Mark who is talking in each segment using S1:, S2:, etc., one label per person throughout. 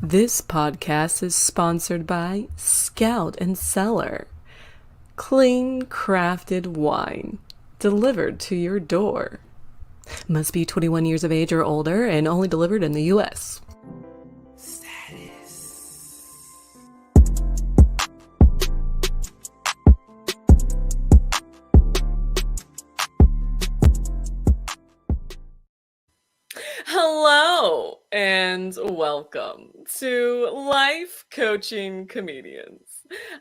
S1: This podcast is sponsored by Scout and Cellar. Clean, crafted wine delivered to your door. Must be 21 years of age or older and only delivered in the U.S. Hello and welcome to Life Coaching Comedians.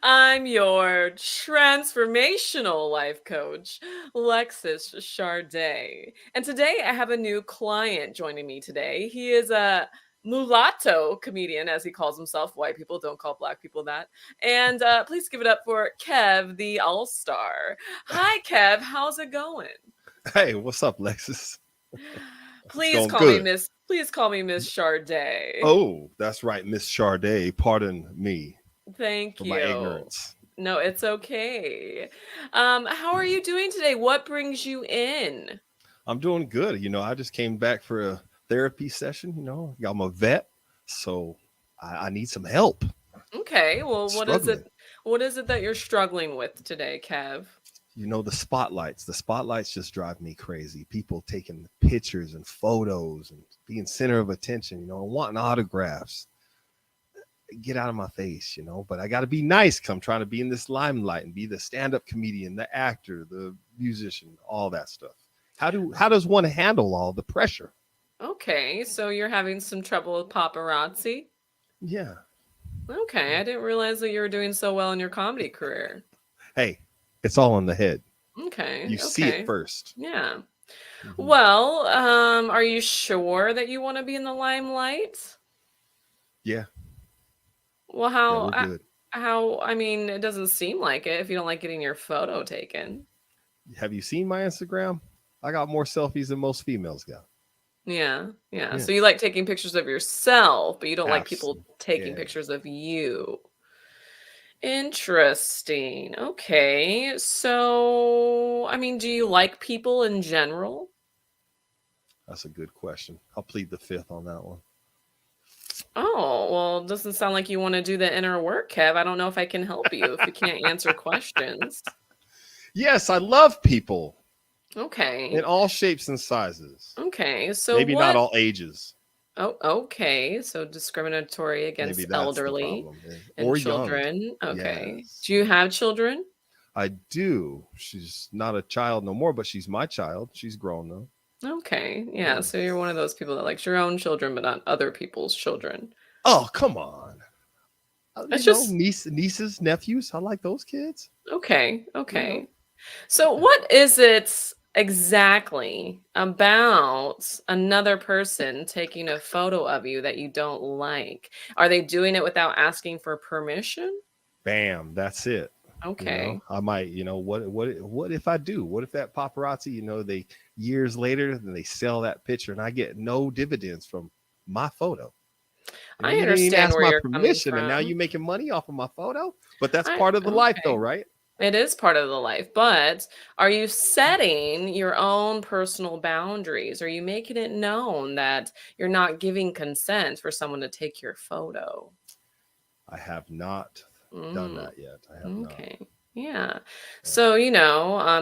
S1: I'm your transformational life coach, Lexis Shardé. And today I have a new client joining me today. He is a mulatto comedian, as he calls himself. White people don't call black people that. And please give it up for Kev, the all-star. Hi, Kev. How's it going?
S2: Hey, what's up, Lexus? It's
S1: Please
S2: going
S1: call me
S2: good.
S1: Miss. Please call me Miss Shardé.
S2: Oh, that's right, Miss Shardé. Pardon me
S1: Thank
S2: for my
S1: you.
S2: ignorance.
S1: No, it's okay. How are you doing today? What brings you in?
S2: I'm doing good. I just came back for a therapy session. I'm a vet, so I need some help.
S1: Okay, well, what is it?
S2: Struggling.
S1: What is it that you're struggling with today, Kev?
S2: The spotlights. The spotlights just drive me crazy. People taking pictures and photos and being center of attention, and wanting autographs. Get out of my face, but I got to be nice because I'm trying to be in this limelight and be the stand-up comedian, the actor, the musician, all that stuff. How does one handle all the pressure?
S1: Okay, so you're having some trouble with paparazzi?
S2: Yeah.
S1: Okay, I didn't realize that you were doing so well in your comedy career.
S2: Hey, it's all in the head.
S1: Okay,
S2: You see it
S1: okay.
S2: first.
S1: Yeah.
S2: Mhm.
S1: Well, are you sure that you want to be in the limelight?
S2: Yeah.
S1: Well,
S2: Yeah, we're good.
S1: I mean, it doesn't seem like it if you don't like getting your photo taken.
S2: Have you seen my Instagram? I got more selfies than most females got.
S1: Yeah, yeah.
S2: Yeah.
S1: So you like taking pictures of yourself, but you don't like people
S2: Absolutely.
S1: taking
S2: Yeah.
S1: pictures of you. Interesting. Okay. So, I mean, do you like people in general?
S2: That's a good question. I'll plead the fifth on that one.
S1: Oh, well, it doesn't sound like you want to do the inner work, Kev. I don't know if I can help you if you can't answer questions.
S2: Yes, I love people
S1: Okay.
S2: in all shapes and sizes.
S1: Okay. So
S2: Maybe not
S1: what
S2: all ages.
S1: Oh, okay. So discriminatory
S2: Maybe
S1: against
S2: that's the
S1: elderly
S2: problem.
S1: and
S2: Or young.
S1: children. Okay.
S2: Yes.
S1: Do you have children?
S2: I do. She's not a child no more, but she's my child. She's grown though.
S1: Okay. Yeah. So
S2: Yes.
S1: you're one of those people that likes your own children, but not other people's children.
S2: Oh, come on.
S1: It's just
S2: Nieces, nephews. I like those kids.
S1: okay.
S2: You know.
S1: Okay. So what is it exactly about another person taking a photo of you that you don't like? Are they doing it without asking for permission?
S2: Bam. That's it.
S1: Okay.
S2: I might. What if I do? What if that paparazzi? They years later, then they sell that picture, and I get no dividends from my photo.
S1: I
S2: You didn't even
S1: understand
S2: ask
S1: where
S2: my
S1: you're coming
S2: permission, and now
S1: from.
S2: you're making money off of my photo. But that's
S1: I
S2: part of the life, though,
S1: okay.
S2: right?
S1: It is part of the life, but are you setting your own personal boundaries? Are you making it known that you're not giving consent for someone to take your photo?
S2: I have not done
S1: Mm,
S2: that yet. I have not.
S1: okay. Yeah.
S2: Yeah.
S1: So,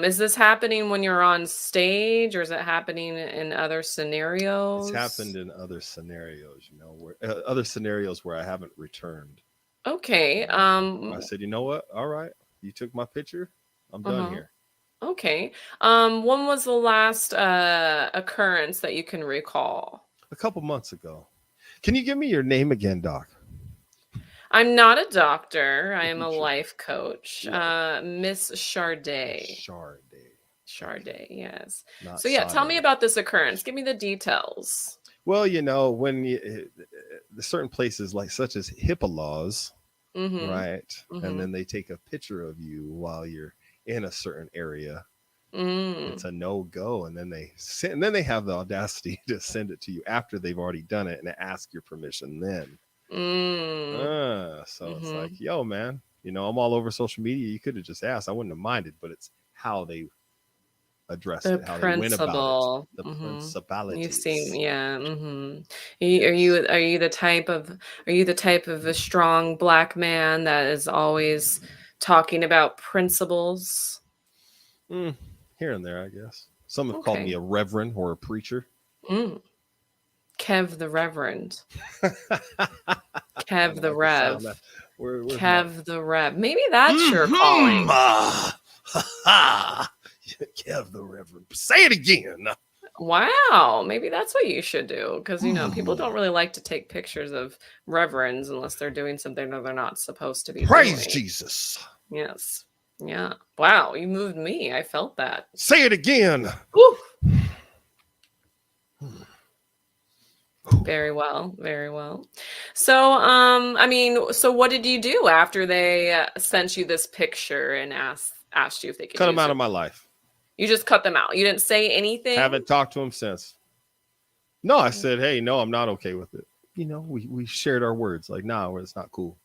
S1: is this happening when you're on stage or is it happening in other
S2: It's
S1: scenarios?
S2: happened in other scenarios, where other scenarios where I haven't returned.
S1: Okay.
S2: I said, you know what? All right, you took my picture. I'm done
S1: Uh-huh.
S2: here.
S1: Okay. When was the last occurrence that you can recall?
S2: A couple months ago. Can you give me your name again, Doc?
S1: I'm not a doctor. I am a
S2: Future
S1: life coach.
S2: life.
S1: Miss Shardé.
S2: Shardé. Okay,
S1: Shardé, yes.
S2: not
S1: So yeah, tell me
S2: Sade.
S1: about this occurrence. Give me the details.
S2: Well, when the certain places like such as HIPAA laws,
S1: Mm-hmm.
S2: right, and
S1: Mm-hmm.
S2: then they take a picture of you while you're in a certain area. It's
S1: Mm.
S2: a no go, and then they have the audacity to send it to you after they've already done it and ask your permission. Then,
S1: Mm.
S2: so it's
S1: Mm-hmm.
S2: like, yo, man, I'm all over social media. You could have just asked. I wouldn't have minded, but it's how they addressed
S1: The
S2: it, how they went about it,
S1: principal.
S2: the
S1: You seem,
S2: principalities.
S1: yeah.
S2: Yes.
S1: Are you the type of a strong black man that is always talking about principles?
S2: Mm, here and there, I guess. Some have called me
S1: Okay.
S2: a reverend or a preacher.
S1: Mm. Kev the Reverend.
S2: I
S1: Kev the
S2: like the sound.
S1: Rev.
S2: Where's my
S1: Kev the Rev. Maybe that's your
S2: mm-hmm.
S1: calling.
S2: Kev the Reverend. Say it again.
S1: Wow, maybe that's what you should do because people don't
S2: Mm.
S1: really like to take pictures of reverends unless they're doing something that they're not supposed to be
S2: Praise
S1: doing.
S2: Jesus.
S1: Yes. Yeah. Wow, you moved me. I felt that.
S2: Say it again.
S1: Woo! Very well, very well. So, so what did you do after they sent you this picture and asked you if they could
S2: Cut him
S1: use
S2: out
S1: it?
S2: of my life.
S1: You just cut them out. You didn't say anything?
S2: Haven't talked to him since. No, I said, hey, no, I'm not okay with it. We shared our words. Like, nah, it's not cool.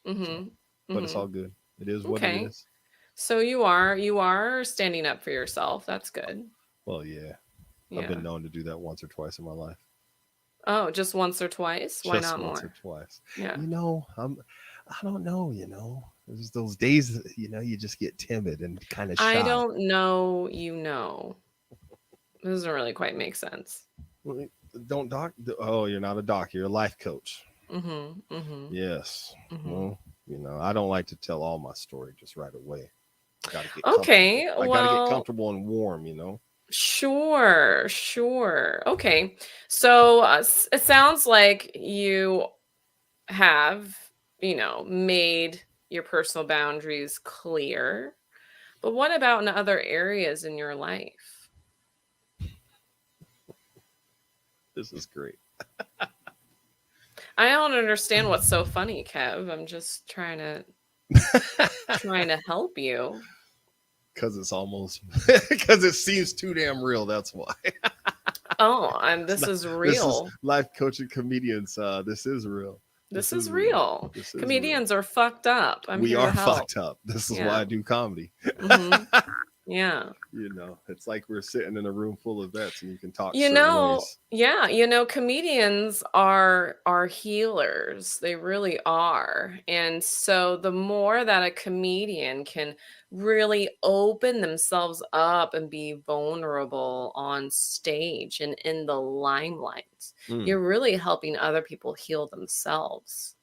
S2: So,
S1: Mm-hmm.
S2: but it's
S1: Mm-hmm.
S2: all good. It is what it
S1: Okay.
S2: is.
S1: So you are standing up for yourself. That's good.
S2: Well, yeah. I've
S1: Yeah.
S2: been known to do that once or twice in my life.
S1: Oh, just once or twice? Why
S2: Just
S1: not
S2: once or
S1: more?
S2: twice.
S1: Yeah.
S2: I don't know, There's those days that, you just get timid and kind of
S1: I
S2: shy.
S1: don't know, This doesn't really quite make sense.
S2: Well, don't doc. Oh, you're not a doc. You're a life coach.
S1: Mm-hmm. Mm-hmm.
S2: Yes.
S1: Mm-hmm.
S2: Well, I don't like to tell all my story just right away. I got to get comfortable.
S1: Okay,
S2: I got to get
S1: well,
S2: comfortable and warm,
S1: sure, sure. Okay. So it sounds like you have, made your personal boundaries clear. But what about in other areas in your life?
S2: This is great.
S1: I don't understand what's so funny, Kev. I'm just trying to help you.
S2: Because it's almost, because it seems too damn real. That's why.
S1: Oh, and
S2: It's
S1: this
S2: not,
S1: is
S2: this is
S1: real.
S2: life coaching comedians. This is real.
S1: This
S2: This
S1: is
S2: is real.
S1: real.
S2: This is real.
S1: Comedians are fucked up. I'm
S2: We
S1: here to
S2: are
S1: help.
S2: fucked up. This is why
S1: Yeah.
S2: I do comedy.
S1: Mm-hmm. Yeah.
S2: It's like we're sitting in a room full of vets and you can talk certain ways.
S1: Yeah, comedians are healers. They really are. And so the more that a comedian can really open themselves up and be vulnerable on stage and in the limelight,
S2: Mm.
S1: you're really helping other people heal themselves.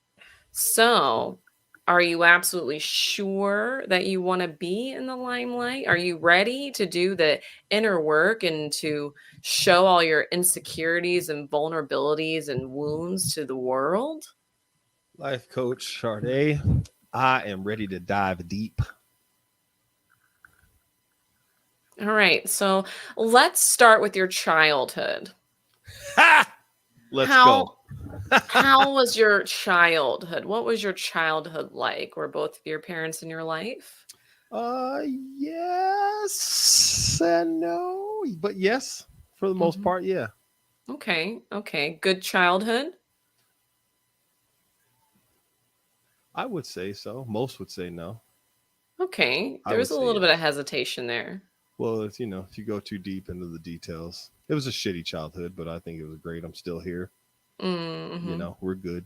S1: So, are you absolutely sure that you want to be in the limelight? Are you ready to do the inner work and to show all your insecurities and vulnerabilities and wounds to the world?
S2: Life coach Shardé, I am ready to dive deep.
S1: All right. So, let's start with your childhood.
S2: Ha! Let's
S1: How
S2: go.
S1: how was your childhood? What was your childhood like? Were both of your parents in your life?
S2: Yes and no, but yes, for the most
S1: Mhm.
S2: part, yeah.
S1: Okay. Okay. Good childhood.
S2: I would say so. Most would say no.
S1: Okay,
S2: I
S1: there
S2: would
S1: was a
S2: say
S1: little bit of
S2: yes.
S1: hesitation there.
S2: Well, it's if you go too deep into the details, it was a shitty childhood, but I think it was great. I'm still here.
S1: Mhm,
S2: We're good.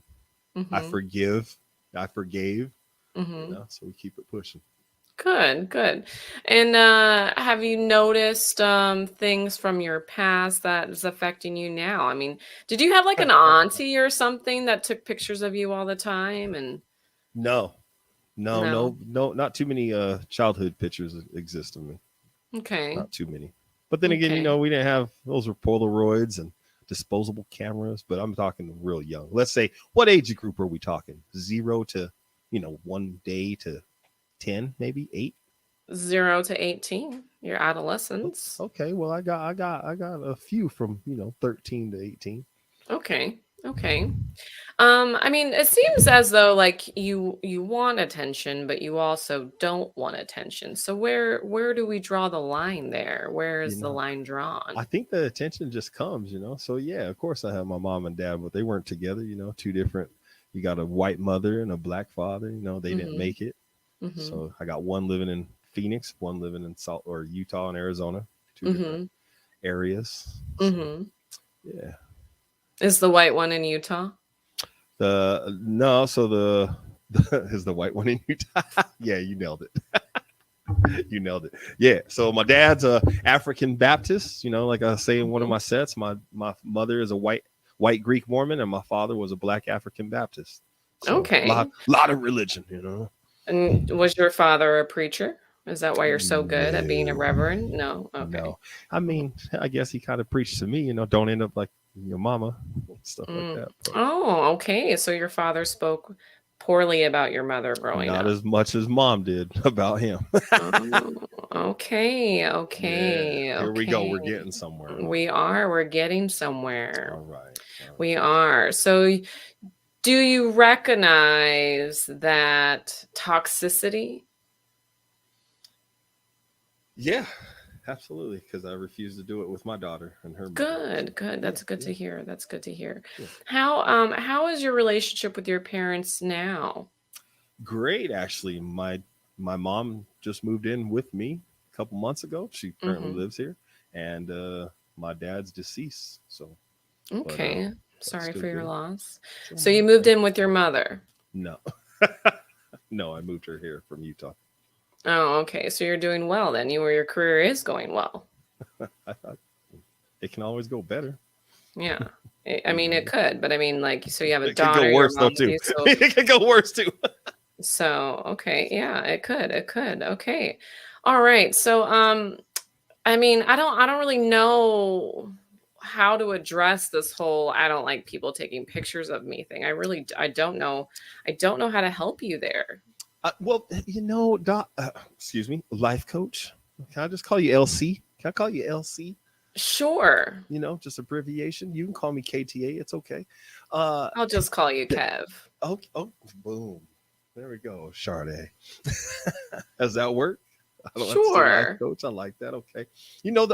S2: I
S1: mhm,
S2: forgive. I forgave.
S1: mhm.
S2: So we keep it pushing.
S1: Good, good. And, have you noticed, things from your past that is affecting you now? I mean, did you have, like, an auntie or something that took pictures of you all the time and
S2: No, no,
S1: no?
S2: no, no, not too many childhood pictures exist of me.
S1: Okay,
S2: Not too many. But then again,
S1: okay.
S2: we didn't have those were Polaroids and disposable cameras, but I'm talking real young. Let's say, what age group are we talking? 0 to, 1 day to 10, maybe 8.
S1: 0 to 18, your adolescence.
S2: Okay, well I got a few from, 13 to 18.
S1: Okay, okay. I mean, it seems as though like you want attention, but you also don't want attention. So where do we draw the line there? Where
S2: You
S1: is the
S2: know,
S1: line drawn?
S2: I think the attention just comes, So yeah, of course I have my mom and dad, but they weren't together, two different. You got a white mother and a black father, they didn't
S1: Mhm.
S2: make it.
S1: Mhm.
S2: So I got one living in Phoenix, one living in Salt or Utah and Arizona. two different
S1: Mm-hmm.
S2: areas. So
S1: Mm-hmm.
S2: yeah.
S1: Is the white one in Utah?
S2: The no, so the is the white one in Utah. Yeah, you nailed it. You nailed it. Yeah. So my dad's a African Baptist. Like I say in one of
S1: Mm-hmm.
S2: my sets, my mother is a white Greek Mormon, and my father was a black African Baptist. So
S1: Okay.
S2: lot of religion.
S1: And was your father a preacher? Is that why you're so good at being a
S2: No,
S1: reverend? No. Okay.
S2: no. I mean, I guess he kind of preached to me. Don't end up like your mama, stuff like
S1: Mm.
S2: that. But
S1: Oh, okay. So your father spoke poorly about your mother growing
S2: not
S1: up.
S2: as much as mom did about him.
S1: Oh, okay.
S2: Yeah.
S1: Okay.
S2: Here we go.
S1: Okay.
S2: We're getting somewhere.
S1: We're getting somewhere.
S2: All right. All
S1: We
S2: right.
S1: are. So do you recognize that toxicity?
S2: Yeah, absolutely. Because I refuse to do it with my daughter and her mother. So,
S1: Good, good.
S2: yeah,
S1: That's good
S2: yeah,
S1: to hear. That's good to hear.
S2: yeah.
S1: How is your relationship with your parents now?
S2: Great, actually. My mom just moved in with me a couple months ago. She currently
S1: Mm-hmm.
S2: lives here, and my dad's deceased. So, but
S1: Okay.
S2: but
S1: Sorry
S2: still
S1: for your
S2: good.
S1: loss.
S2: Still
S1: So you
S2: mom.
S1: moved in with your mother.
S2: No, no, I moved her here from Utah.
S1: Oh, okay. So you're doing well then. Your career is going well.
S2: I thought it can always go better.
S1: Yeah. I mean, it could, but I mean, like, so you have a
S2: It could go
S1: daughter, your
S2: worse though
S1: mom with
S2: too.
S1: you. So,
S2: It could go worse too.
S1: okay. Yeah, it could. It could. Okay. All right. So, I mean, I don't really know how to address this whole I don't like people taking pictures of me thing. I don't know. I don't know how to help you there.
S2: Well, Doc, excuse me, life coach. Can I just call you LC? Can I call you LC?
S1: Sure.
S2: Just abbreviation. You can call me KTA. It's okay. Uh,
S1: I'll just call you Kev.
S2: oh, boom. There we go, Shardé. Does that work? I don't have to say life
S1: Sure.
S2: coach. I like that. Okay.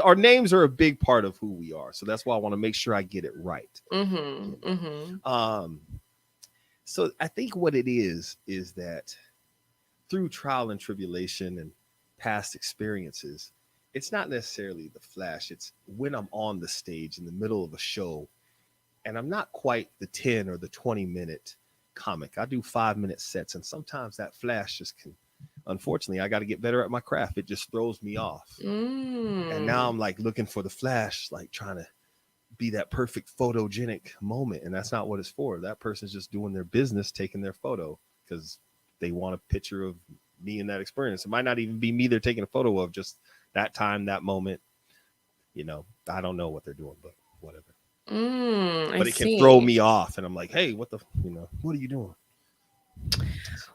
S2: Our names are a big part of who we are, so that's why I want to make sure I get it right.
S1: Mhm. Mhm.
S2: Um. So I think what it is that through trial and tribulation and past experiences, it's not necessarily the flash. It's when I'm on the stage in the middle of a show and I'm not quite the 10 or the 20-minute comic. I do 5-minute sets, and sometimes that flash just can, unfortunately, I got to get better at my craft. It just throws me off. And now
S1: Mm.
S2: I'm like looking for the flash, like trying to be that perfect photogenic moment. And that's not what it's for. That person's just doing their business, taking their photo because they want a picture of me in that experience. It might not even be me they're taking a photo of, just that time, that moment. I don't know what they're doing, but whatever.
S1: I
S2: But it can throw
S1: see.
S2: me off. And I'm like, hey, what are you doing?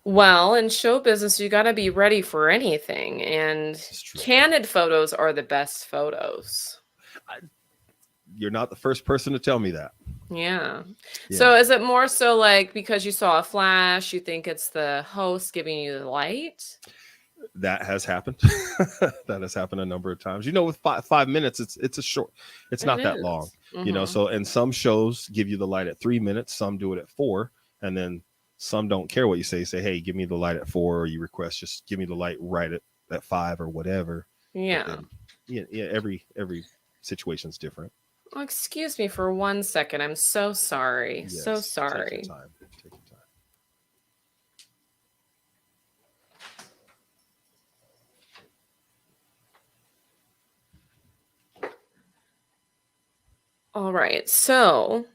S1: Well, in show business, you got to be ready for anything, and
S2: It's true.
S1: candid photos are the best photos.
S2: I, you're not the first person to tell me that.
S1: Yeah.
S2: Yeah.
S1: So is it more so like because you saw a flash, you think it's the host giving you the light?
S2: That has happened. That has happened a number of times. With 5 minutes, it's a short. It's
S1: It
S2: not that long.
S1: is. Mhm.
S2: So and some shows give you the light at 3 minutes. Some do it at 4, and then some don't care what you say. Say, hey, give me the light at 4, or you request just give me the light right at 5 or whatever. But
S1: Yeah.
S2: then, yeah, every situation's different.
S1: Oh, excuse me for 1 second. I'm so sorry. So
S2: Yes, take your
S1: sorry.
S2: time. Take your time.
S1: All right. So,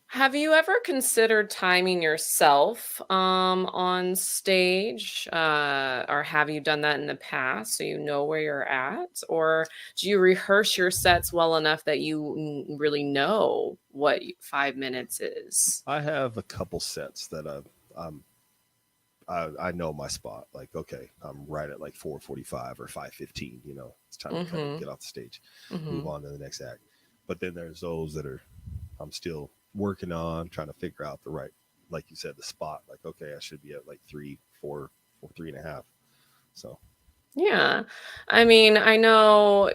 S1: have you ever considered timing yourself on stage? Or have you done that in the past so you know where you're at? Or do you rehearse your sets well enough that you really know what 5 minutes is?
S2: I have a couple sets that I know my spot. Like, okay, I'm right at like 4:45 or 5:15. It's time to kind of
S1: Mm-hmm.
S2: get off the stage, move
S1: Mm-hmm.
S2: on to the next act. But then there's those that I'm still working on, trying to figure out the right, like you said, the spot. Like, okay, I should be at like 3.5. So
S1: Yeah. I mean, I know,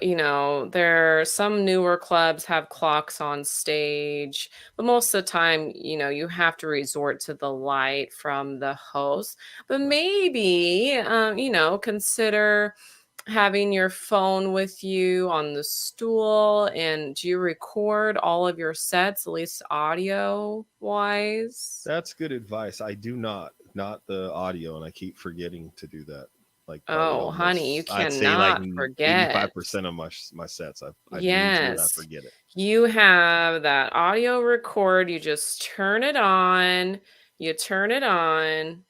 S1: there some newer clubs have clocks on stage, but most of the time, you have to resort to the light from the host. But
S2: right,
S1: maybe, consider having your phone with you on the stool? And do you record all of your sets, at least audio wise?
S2: That's good advice. I do not the audio, and I keep forgetting to do that. Like probably
S1: Oh, honey, you
S2: almost, I'd say like
S1: cannot forget.
S2: 85% of my sets, I mean to, and I
S1: Yes,
S2: forget it.
S1: you have that audio record. You just turn it on, you turn it on,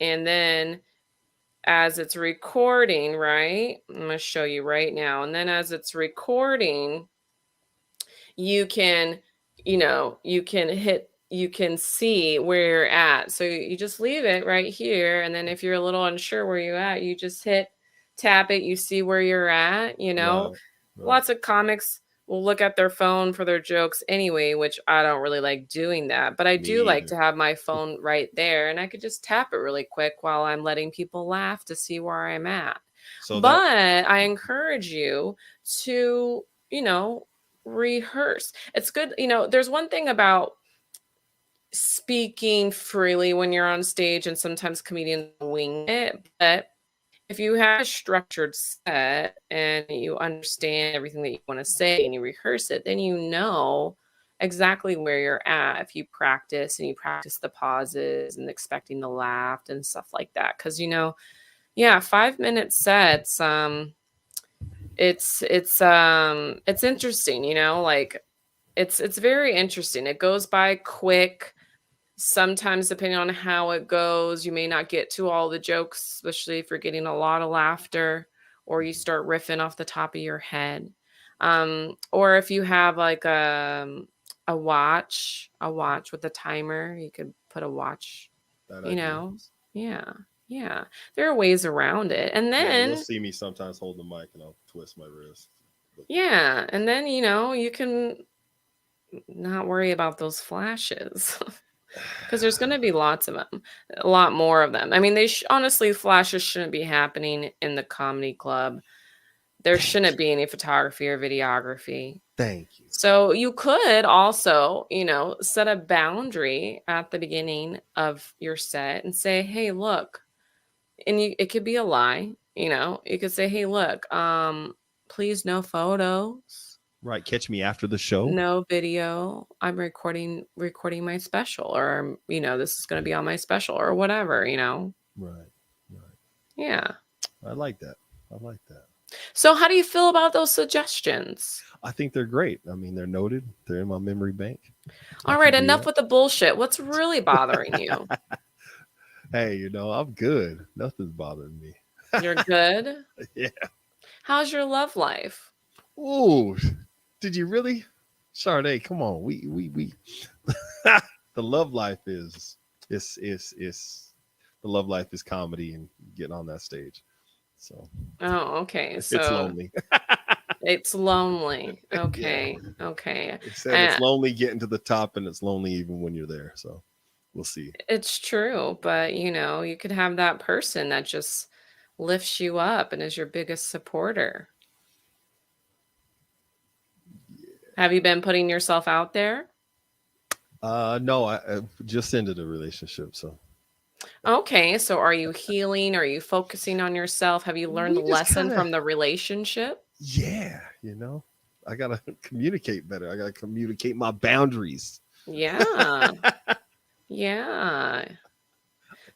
S1: and then as it's recording, right? I'm going to show you right now. And then as it's recording, you can, you can see where you're at. So you just leave it right here. And then if you're a little unsure where you're at, you just tap it, you see where you're at,
S2: Right, right.
S1: Lots of comics will look at their phone for their jokes anyway, which I don't really like doing that. But I
S2: Me
S1: do like
S2: either.
S1: to have my phone right there and I could just tap it really quick while I'm letting people laugh to see where I'm at.
S2: So that
S1: But I encourage you to, rehearse. It's good, there's one thing about speaking freely when you're on stage, and sometimes comedians wing it, but if you have a structured set and you understand everything that you want to say and you rehearse it, then you know exactly where you're at if you practice and you practice the pauses and expecting the laugh and stuff like that. Because yeah, 5 minute sets, it's interesting, like it's very interesting. It goes by quick. Sometimes, depending on how it goes, you may not get to all the jokes, especially if you're getting a lot of laughter or you start riffing off the top of your head. Or if you have like a watch with a timer, you could put a watch,
S2: that
S1: you
S2: idea.
S1: know. Yeah. Yeah. There are ways around it. And
S2: Yeah, you'll
S1: then,
S2: see me sometimes hold the mic and I'll twist my wrist.
S1: yeah, and then, you can not worry about those flashes. Because there's going to be lots of them, a lot more of them. I mean, honestly, flashes shouldn't be happening in the comedy club. There
S2: Thank
S1: shouldn't
S2: you.
S1: be any photography or videography.
S2: Thank you.
S1: So you could also, set a boundary at the beginning of your set and say, "Hey, look," and it could be a lie. You could say, "Hey, look, please no photos."
S2: Right. Catch me after the show.
S1: No video. I'm recording my special, or this is going to be on my special or whatever.
S2: Right. Right.
S1: Yeah.
S2: I like that. I like that.
S1: So how do you feel about those suggestions?
S2: I think they're great. I mean, they're noted. They're in my memory bank. I
S1: All
S2: can
S1: right,
S2: do
S1: enough
S2: that.
S1: with the bullshit. What's really bothering you?
S2: Hey, I'm good. Nothing's bothering me.
S1: You're good?
S2: Yeah.
S1: How's your love life?
S2: Ooh, did you really? Shardé, come on. We the love life is the love life is comedy and getting on that stage. So
S1: Oh, okay.
S2: it's
S1: So
S2: lonely.
S1: it's lonely.
S2: Yeah.
S1: Okay. Okay.
S2: It said
S1: Uh,
S2: it's lonely getting to the top and it's lonely even when you're there. So we'll see.
S1: it's true, but you could have that person that just lifts you up and is your biggest supporter. Have you been putting yourself out there?
S2: No, I just ended a relationship. So
S1: Okay, so are you healing? Are you focusing on yourself? Have you learned the
S2: we just
S1: lesson
S2: kind of,
S1: from the relationship?
S2: yeah, I got to communicate better. I got to communicate my boundaries.
S1: Yeah. Yeah.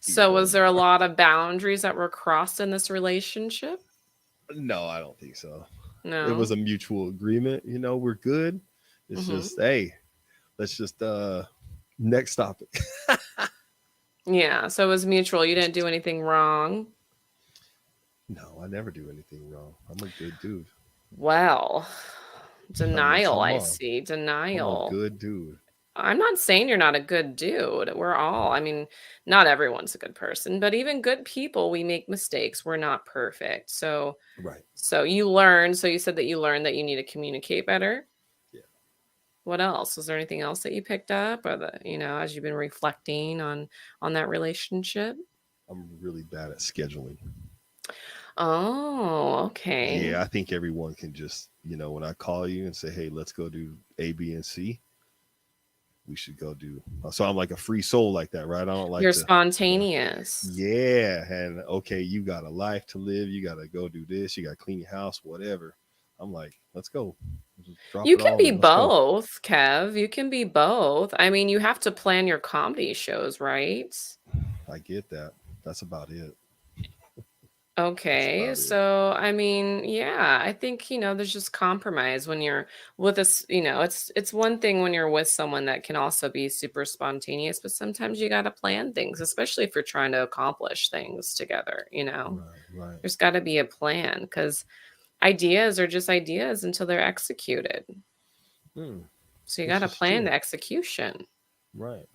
S1: So
S2: People
S1: was there a
S2: anymore.
S1: lot of boundaries that were crossed in this relationship?
S2: No, I don't think so. It was
S1: No.
S2: a mutual agreement. We're good. It's
S1: Mhm.
S2: just, hey, let's just next topic.
S1: Yeah, so it was mutual. You didn't do anything wrong.
S2: No, I never do anything wrong. I'm a good dude.
S1: Well,
S2: I mean,
S1: denial,
S2: come
S1: I
S2: on.
S1: see.
S2: I'm a
S1: Denial.
S2: good dude.
S1: I'm not saying you're not a good dude. I mean, not everyone's a good person, but even good people, we make mistakes. We're not perfect. So,
S2: Right.
S1: so you said that you learned that you need to communicate better.
S2: Yeah.
S1: What else? Was there anything else that you picked up or as you've been reflecting on that relationship?
S2: I'm really bad at scheduling.
S1: Oh, okay.
S2: Yeah, I think everyone can just, when I call you and say, hey, let's go do A, B, and C, we should go do. So I'm like a free soul like that, right? I don't like
S1: You're
S2: to.
S1: spontaneous.
S2: Yeah, and okay, you got a life to live. You got to go do this. You got to clean your house, whatever. I'm like, let's go. Just drop
S1: You
S2: it
S1: can
S2: all
S1: be
S2: and let's go.
S1: both, Kev. You can be both. I mean, you have to plan your comedy shows, right?
S2: I get that. That's about it. That's
S1: Okay.
S2: about it.
S1: So, I mean, yeah, I think, there's just compromise when you're with us, it's one thing when you're with someone that can also be super spontaneous, but sometimes you got to plan things, especially if you're trying to accomplish things together.
S2: Right, right.
S1: There's got to be a plan because ideas are just ideas until they're executed.
S2: Hmm,
S1: So you got
S2: this
S1: to
S2: is
S1: plan
S2: true.
S1: the execution,
S2: Right.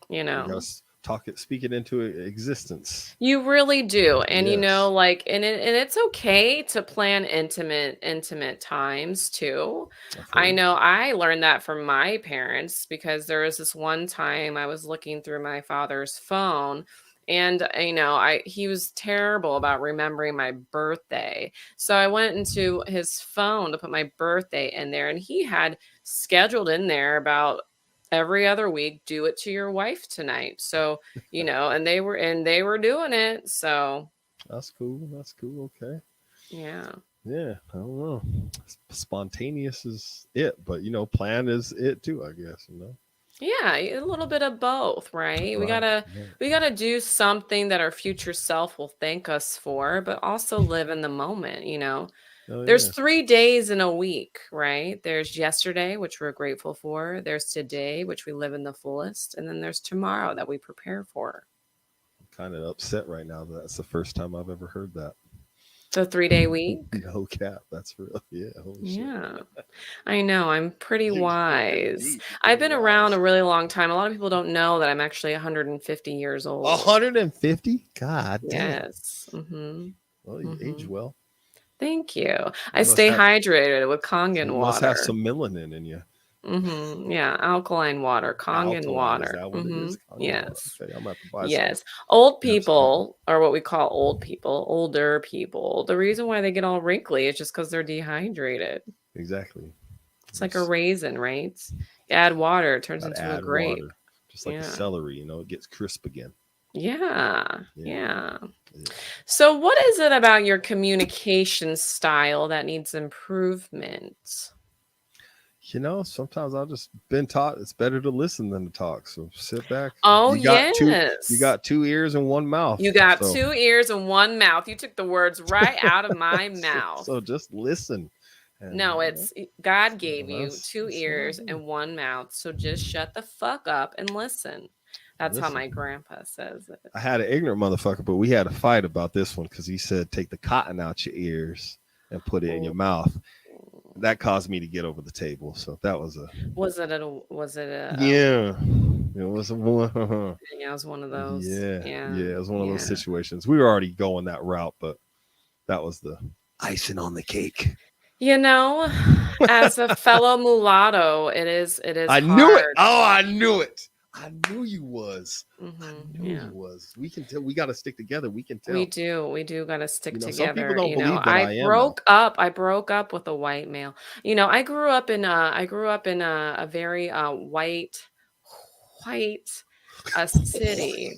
S1: you
S2: You got
S1: know.
S2: to talk it, speak it into existence.
S1: You really do. And
S2: Yes,
S1: and it's okay to plan intimate times too.
S2: I've
S1: I
S2: heard.
S1: know I learned that from my parents because there was this one time I was looking through my father's phone and I he was terrible about remembering my birthday. So I went into his phone to put my birthday in there and he had scheduled in there about every other week, do it to your wife tonight. So and they were doing it. So,
S2: That's cool. That's cool. Okay.
S1: yeah.
S2: Yeah, I don't know. Spontaneous is it, but plan is it too, I guess,
S1: Yeah, a little bit of both, right? We
S2: Right,
S1: gotta
S2: right.
S1: we gotta do something that our future self will thank us for, but also live in the moment.
S2: Oh
S1: There's
S2: yeah,
S1: 3 days in a week, right? There's yesterday, which we're grateful for. There's today, which we live in the fullest, and then there's tomorrow that we prepare for.
S2: I'm kind of upset right now that that's the first time I've ever heard that.
S1: The 3-day week.
S2: No cap, that's real. Yeah, holy shit.
S1: Yeah. I know, I'm pretty
S2: You're pretty
S1: wise.
S2: deep. You're
S1: I've
S2: pretty
S1: been around a
S2: wise.
S1: really long time. A lot of people don't know that I'm actually 150 years old.
S2: 150? God damn.
S1: Yes. Mhm.
S2: Well, you age
S1: Mhm.
S2: well.
S1: Thank you. I
S2: You must
S1: stay
S2: have
S1: hydrated with Kangen
S2: you must have
S1: water.
S2: some melanin in you.
S1: Yeah, alkaline water, Kangen
S2: Alkaline, is
S1: water.
S2: that what it is? Kangen water.
S1: Yes.
S2: Okay, I'm gonna have to buy some.
S1: Yes. Old
S2: Have some.
S1: people are what we call old people, older people. The reason why they get all wrinkly is just because 'cause they're dehydrated.
S2: Exactly.
S1: It's like a
S2: Just
S1: raisin, right? You add water, it turns
S2: gotta
S1: into a
S2: add
S1: grape.
S2: water. Just like the
S1: Yeah.
S2: celery, it gets crisp again.
S1: Yeah.
S2: Yeah.
S1: Yeah.
S2: Yeah.
S1: So what is it about your communication style that needs improvement?
S2: Sometimes I've just been taught it's better to listen than to talk. So sit back.
S1: Oh,
S2: You
S1: yes.
S2: got two ears and one mouth.
S1: You got
S2: So
S1: 2 ears and 1 mouth. You took the words right out of my mouth.
S2: so just listen. And
S1: No, it's God gave you
S2: that's
S1: 2
S2: what I
S1: ears
S2: do.
S1: and 1 mouth, so just shut the fuck up and listen. That's how
S2: Listen.
S1: my grandpa says it.
S2: I had an ignorant motherfucker, but we had a fight about this one because he said take the cotton out your ears and put it in your
S1: Ooh.
S2: mouth. That caused me to get over the table. So that was a
S1: Was it a,
S2: yeah. It was a one.
S1: yeah, it was one of those.
S2: Yeah,
S1: Yeah.
S2: yeah. It was one of those
S1: Yeah.
S2: situations. We were already going that route, but that was the icing on the cake.
S1: You know, as a fellow mulatto, it is
S2: I knew it.
S1: hard.
S2: Oh, I knew it. I knew you was. I knew you
S1: Yeah.
S2: was. We can tell. We got to stick together. We can
S1: We
S2: tell.
S1: do. We do gotta stick
S2: Some people
S1: together.
S2: don't believe that
S1: I
S2: I am though.
S1: broke up with a white male. I grew up in a very white city.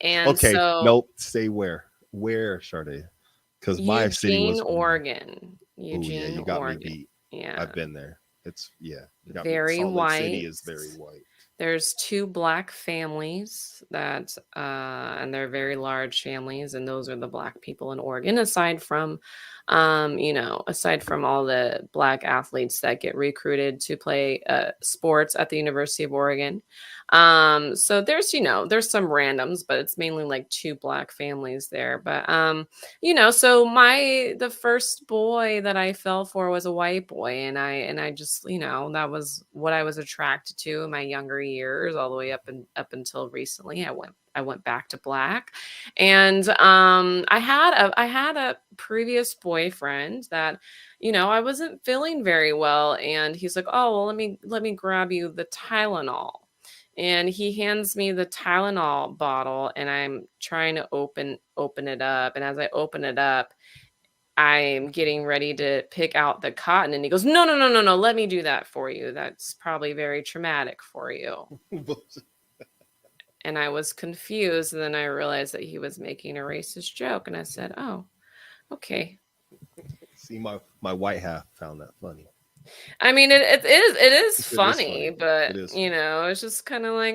S1: And
S2: Okay,
S1: so
S2: nope. Say where? Where, Shardé? Because my city
S1: Eugene,
S2: was.
S1: Oregon.
S2: Oh yeah,
S1: Eugene,
S2: you got me
S1: Oregon.
S2: beat.
S1: Yeah.
S2: I've been there. It's yeah. You got me.
S1: Very
S2: Salt Lake City
S1: white.
S2: is very white.
S1: There's 2 black families and they're very large families, and those are the black people in Oregon, aside from all the black athletes that get recruited to play sports at the University of Oregon. So there's some randoms, but it's mainly like 2 black families there. But so the first boy that I fell for was a white boy, and I just, that was what I was attracted to in my younger years, all the way up until recently. I went back to black, and I had a previous boyfriend that, I wasn't feeling very well, and he's like, "Oh, well, let me grab you the Tylenol." And he hands me the Tylenol bottle, and I'm trying to open it up, and as I open it up, I'm getting ready to pick out the cotton. And he goes, no, no, no, no, no, let me do that for you. That's probably very traumatic for you. And I was confused. And then I realized that he was making a racist joke. And I said, oh, okay.
S2: See, my white half found that funny.
S1: I mean, it is
S2: It is
S1: funny,
S2: funny.
S1: but
S2: It is
S1: you
S2: funny.
S1: know, it's just kind of like,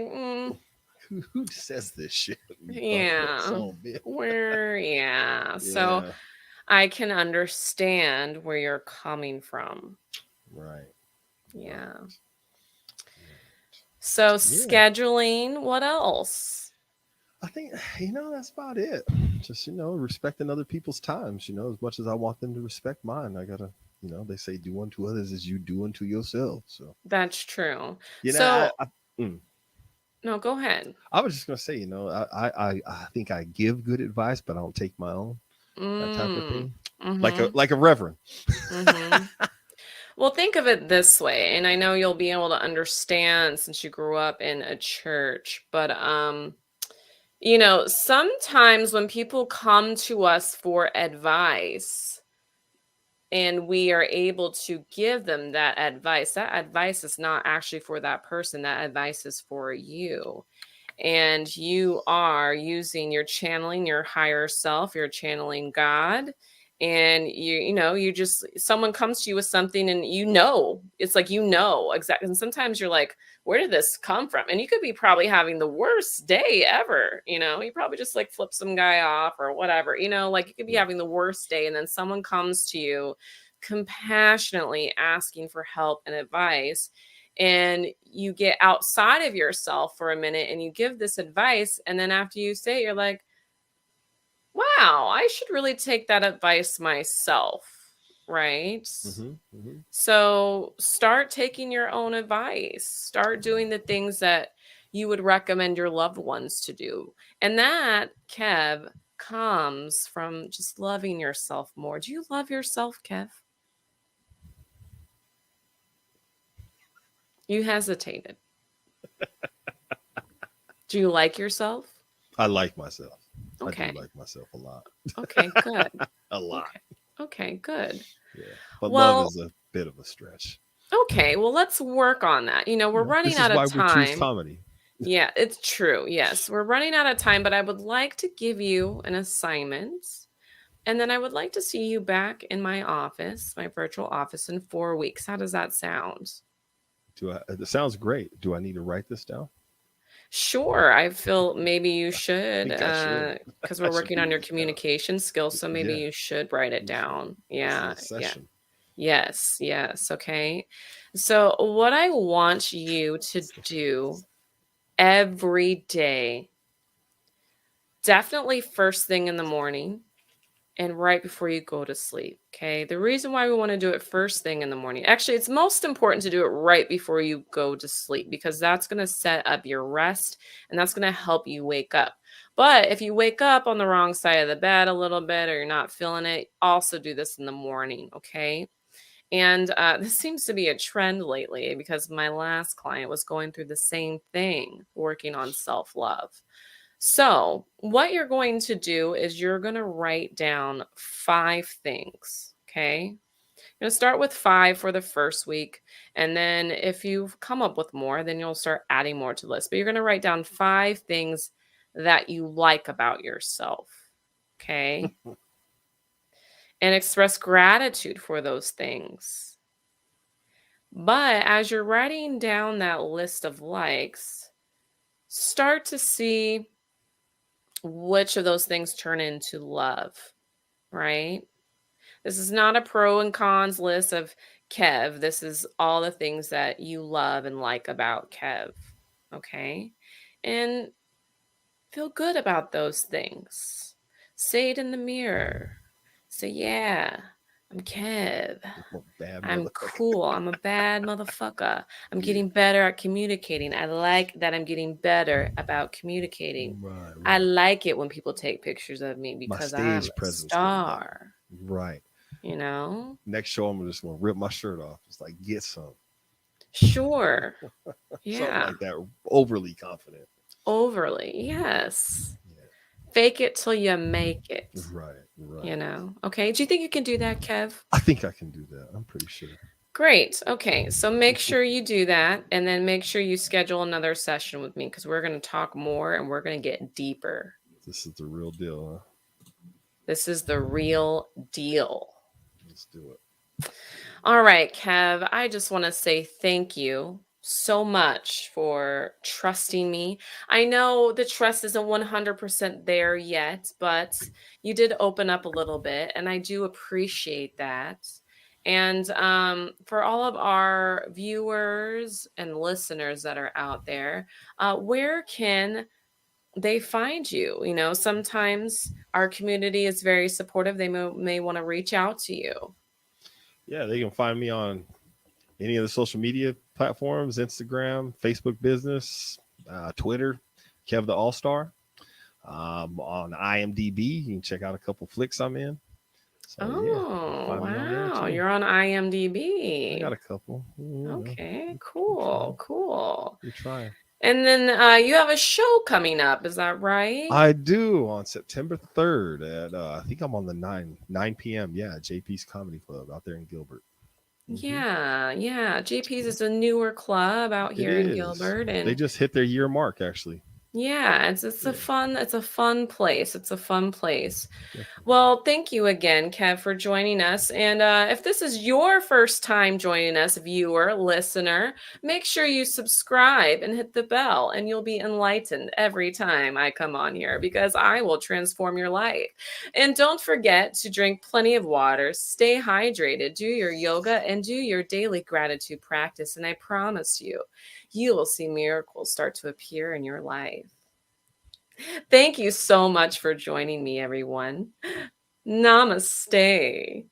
S2: Who says this shit? You buffalo
S1: yeah,
S2: son of a bitch.
S1: yeah. So
S2: Yeah.
S1: I can understand where you're coming from.
S2: Right.
S1: Yeah.
S2: Right.
S1: So
S2: Yeah.
S1: scheduling, what else?
S2: I think that's about it. Just respecting other people's times. As much as I want them to respect mine, I gotta. They say do unto others as you do unto yourself. So
S1: That's true.
S2: you know,
S1: So
S2: mm,
S1: no, go ahead.
S2: I was just gonna say, I think I give good advice, but I don't take my own. That type of
S1: Mm.
S2: thing, like a
S1: Mm-hmm.
S2: like a reverend.
S1: Mm-hmm. Well, think of it this way, and I know you'll be able to understand since you grew up in a church, but sometimes when people come to us for advice and we are able to give them that advice is not actually for that person. That advice is for you. And you're channeling your higher self, you're channeling God. And someone comes to you with something and it's like, exactly. And sometimes you're like, where did this come from? And you could be probably having the worst day ever. You probably just like flip some guy off or whatever, like you could be
S2: Yeah.
S1: having the worst day. And then someone comes to you compassionately asking for help and advice, and you get outside of yourself for a minute and you give this advice, and then after you say it, you're like, wow, I should really take that advice myself, right?
S2: Mm-hmm, mm-hmm.
S1: So start taking your own advice, start doing the things that you would recommend your loved ones to do. And that, Kev, comes from just loving yourself more. Do you love yourself, Kev? You hesitated. Do you like yourself?
S2: I like myself. I do
S1: Okay.
S2: like myself a lot.
S1: Okay, good.
S2: A lot.
S1: Okay. Okay, good.
S2: Yeah. But love
S1: Well,
S2: is a bit of a stretch.
S1: okay. Well, let's work on that. We're running
S2: This is
S1: out of
S2: why we choose
S1: time.
S2: comedy.
S1: Yeah, it's true. Yes, we're running out of time, but I would like to give you an assignment. And then I would like to see you back in my office, my virtual office, in 4 weeks. How does that sound?
S2: It sounds great. Do I need to write this down?
S1: Sure. I feel maybe you
S2: I
S1: should,
S2: think I should.
S1: because
S2: I
S1: we're
S2: should
S1: working on
S2: write
S1: your
S2: this down.
S1: communication skills. So maybe
S2: Yeah.
S1: you should write it
S2: We should.
S1: down.
S2: This is
S1: Yeah.
S2: a
S1: Yeah.
S2: session.
S1: Yes. Yes. Okay. So, what I want you to do every day, definitely first thing in the morning and right before you go to sleep. Okay. The reason why we want to do it first thing in the morning, actually, it's most important to do it right before you go to sleep, because that's going to set up your rest and that's going to help you wake up. But if you wake up on the wrong side of the bed a little bit or you're not feeling it, also do this in the morning. Okay. And this seems to be a trend lately because my last client was going through the same thing, working on self love. So, what you're going to do is you're going to write down 5 things. Okay. You're going to start with 5 for the first week. And then if you come up with more, then you'll start adding more to the list. But you're going to write down 5 things that you like about yourself. Okay. And express gratitude for those things. But as you're writing down that list of likes, start to see which of those things turn into love, right? This is not a pro and cons list of Kev. This is all the things that you love and like about Kev, okay? And feel good about those things. Say it in the mirror. Say, yeah, I'm Kev.
S2: I'm a bad
S1: I'm
S2: motherfucker.
S1: cool. I'm a bad motherfucker. I'm
S2: Yeah.
S1: getting better at communicating. I like that I'm getting better about communicating.
S2: Right.
S1: I like it when people take pictures of me
S2: My
S1: because I'm
S2: stage
S1: a
S2: presence get better.
S1: star,
S2: Right.
S1: you know?
S2: Next show, I'm just gonna rip my shirt off. It's like get some.
S1: Sure.
S2: Something
S1: Yeah.
S2: like that. Overly confident.
S1: Overly. Yes.
S2: Yeah.
S1: Fake it till you make it.
S2: Right.
S1: Okay. Do you think you can do that, Kev?
S2: I think I can do that. I'm pretty sure.
S1: Great. Okay. So make sure you do that, and then make sure you schedule another session with me because we're going to talk more and we're going to get deeper.
S2: This is the real deal, huh?
S1: This is the real deal.
S2: Let's do it.
S1: All right, Kev, I just want to say thank you so much for trusting me. I know the trust isn't 100% there yet, but you did open up a little bit, and I do appreciate that. And for all of our viewers and listeners that are out there, where can they find you? Sometimes our community is very supportive. They may want to reach out to you.
S2: Yeah, they can find me on any of the social media platforms: Instagram, Facebook Business, Twitter, Kev the All Star. On IMDb, you can check out a couple flicks I'm in. So yeah,
S1: Oh,
S2: find me on there
S1: wow.
S2: too.
S1: You're on
S2: I
S1: IMDb.
S2: got a couple.
S1: Okay,
S2: We
S1: cool,
S2: trying.
S1: cool.
S2: We trying.
S1: And then you have a show coming up, is that right?
S2: I do on September 3rd at I think I'm on the 9 p.m. Yeah, JP's Comedy Club out there in Gilbert. Mm-hmm.
S1: Yeah. JP's is a newer club out
S2: It
S1: here in
S2: is.
S1: Gilbert,
S2: They
S1: and
S2: just hit their year mark actually.
S1: yeah, it's a
S2: Yeah,
S1: fun place. It's a fun place.
S2: definitely.
S1: Well, thank you again, Kev, for joining us. And if this is your first time joining us, viewer, listener, make sure you subscribe and hit the bell, and you'll be enlightened every time I come on here because I will transform your life. And don't forget to drink plenty of water, stay hydrated, do your yoga, and do your daily gratitude practice. And I promise you will see miracles start to appear in your life. Thank you so much for joining me, everyone. Namaste.